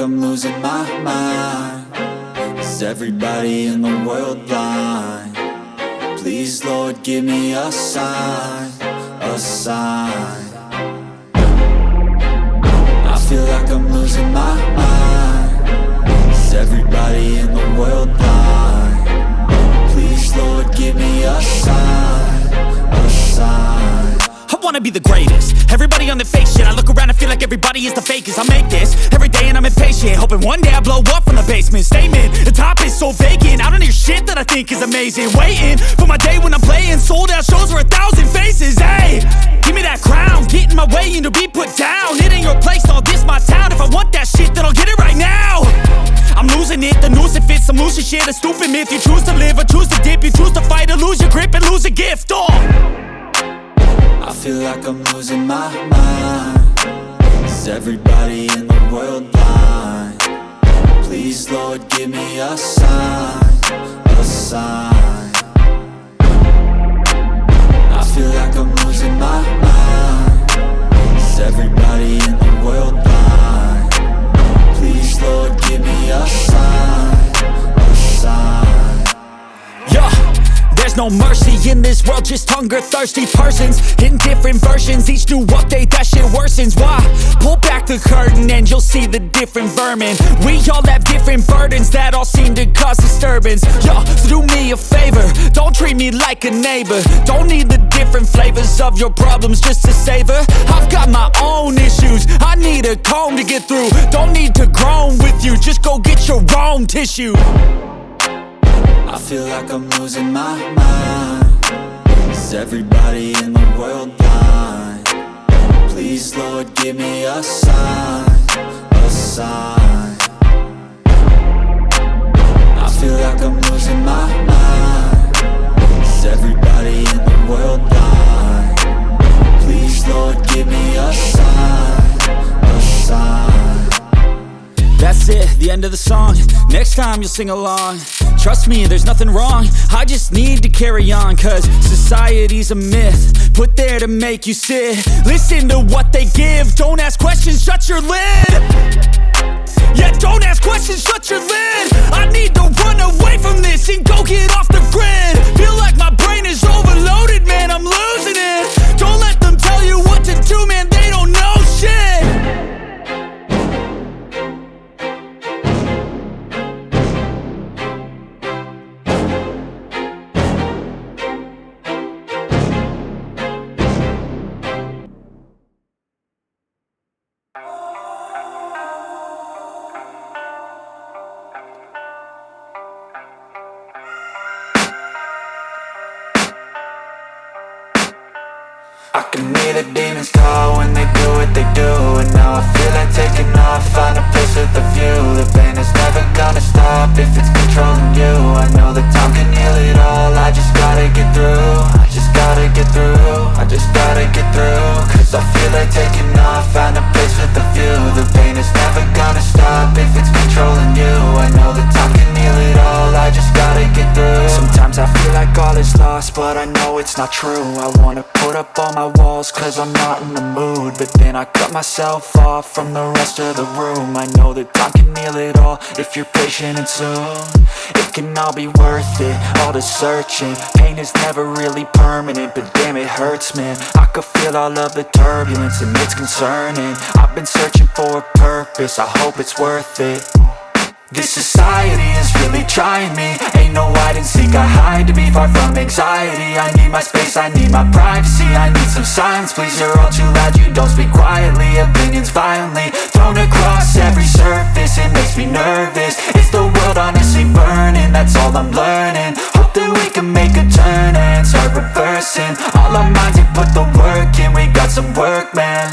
I'm losing my mind. Is everybody in the world blind? Please, Lord, give me a sign, a sign. I feel like I'm losing my mind. Is everybody in the world blind? Please, Lord, give me a sign, a sign. I wanna be the greatest. Everybody on the fake shit. I look around and feel like everybody is the fakest. I make this every day and I'm impatient, hoping one day I blow up from the basement. Statement, the top is so vacant. I don't hear shit that I think is amazing. Waiting for my day when I'm playing sold out shows for 1,000 faces. Hey, give me that crown, get in my way and to be put down. It ain't your place, all this my town. If I want that shit, then I'll get it right now. I'm losing it, the noose it fits. I'm losing shit, a stupid myth. You choose to live or choose to dip. You choose to fight or lose your grip and lose a gift. I feel like I'm losing my mind. Is everybody in the world blind? Please, Lord, give me a sign, a sign. I feel like I'm losing my mind. Is everybody in the world blind? Please, Lord, give me a sign, a sign. Yeah. There's no mercy in this world, just hunger-thirsty persons in different versions. Each new update, that shit worsens. Why? Pull back the curtain and you'll see the different vermin. We all have different burdens that all seem to cause disturbance. Yo, so do me a favor, don't treat me like a neighbor. Don't need the different flavors of your problems just to savor. I've got my own issues, I need a comb to get through. Don't need to groan with you, just go get your own tissue. I feel like I'm losing my mind. Is everybody in the world blind? Please, Lord, give me a sign, a sign. I feel like I'm losing my mind. Is everybody in the world blind? Please, Lord, give me a sign, a sign. That's it, the end of the song. Next time you'll sing along. Trust me, there's nothing wrong. I just need to carry on, cause society's a myth put there to make you sit. Listen to what they give. Don't ask questions, shut your lid. Yeah, don't ask questions, shut your lid. I need to run away from this and go get off the grid. Feel like my brain is overloaded, man, I'm losing it. Don't let them tell you what to do, man, they don't know shit. I can hear the demons call when they do what they do. And now I feel like taking off, find a place with a view. The pain is never gonna stop if it's controlling you. I know that time can heal it all, I just gotta get through. I just gotta get through, I just gotta get through. Cause I feel like taking off, find a place with a view. The pain is never gonna stop if it's controlling you. I know that time can heal it all, I just gotta get through. Sometimes I feel like all is lost, but I know it's not true. I wanna put up all my walls cause I'm not in the mood. But then I cut myself off from the rest of the room. I know that time can heal it all if you're patient and soon. It can all be worth it, all the searching. Pain is never really permanent, but damn it hurts, man. I could feel all of the turbulence and it's concerning. I've been searching for a purpose, I hope it's worth it. This society is really trying me. Ain't no hide and seek, I hide to be far from anxiety. I need my space, I need my privacy. I need some silence, please, you're all too loud. You don't speak quietly, opinions violently thrown across every surface. It makes me nervous, is the world honestly burning? That's all I'm learning. Hope that we can make a turn and start reversing all our minds and put the work in. We got some work, man.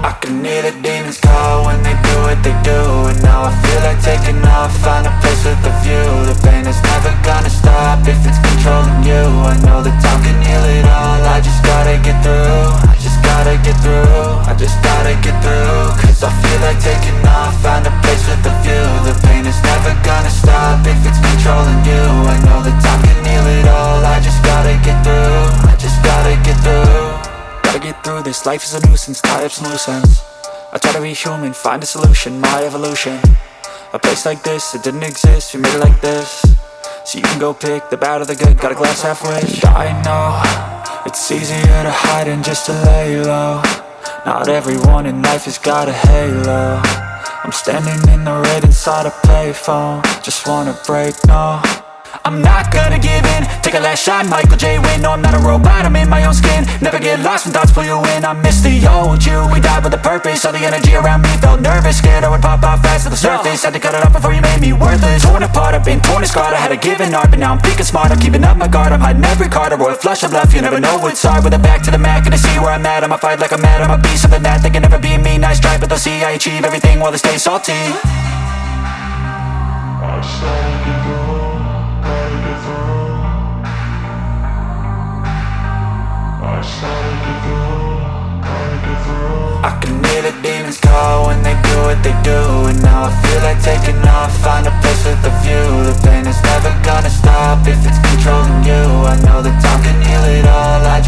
I can hear the demons call when they do what they do. And now I feel like taking off, find a place with a view. The pain is never gonna stop if it's controlling you. I know that time can heal it all, I just gotta get through. I just gotta get through, I just gotta get through. Cause I feel like taking off, find a place with a view. The pain is never gonna stop if it's purpose, life is a nuisance, tie up some loose ends. I try to be human, find a solution, my evolution. A place like this, it didn't exist, we made it like this. So you can go pick the bad or the good, got a glass half wish. I know, it's easier to hide than just to lay low. Not everyone in life has got a halo. I'm standing in the red inside a payphone, just wanna break, no. I'm not gonna give in, take a last shot, Michael J. Win. No, I'm not a robot, I'm in my own skin. Never get lost when thoughts pull you in. I miss the old you, we died with a purpose. All the energy around me felt nervous, scared I would pop out fast to the surface. Had to cut it off before you made me worthless. Torn apart, I've been torn and scarred. I had a given art, but now I'm thinking smart. I'm keeping up my guard, I'm hiding every card. A royal flush of love, you never know what's hard. With a back to the mat, gonna see where I'm at. I'ma fight like I'm mad, I'ma be something that they can never be me. Nice try, but they'll see I achieve everything while they stay salty. I started to go. I can hear the demons call when they do what they do. And now I feel like taking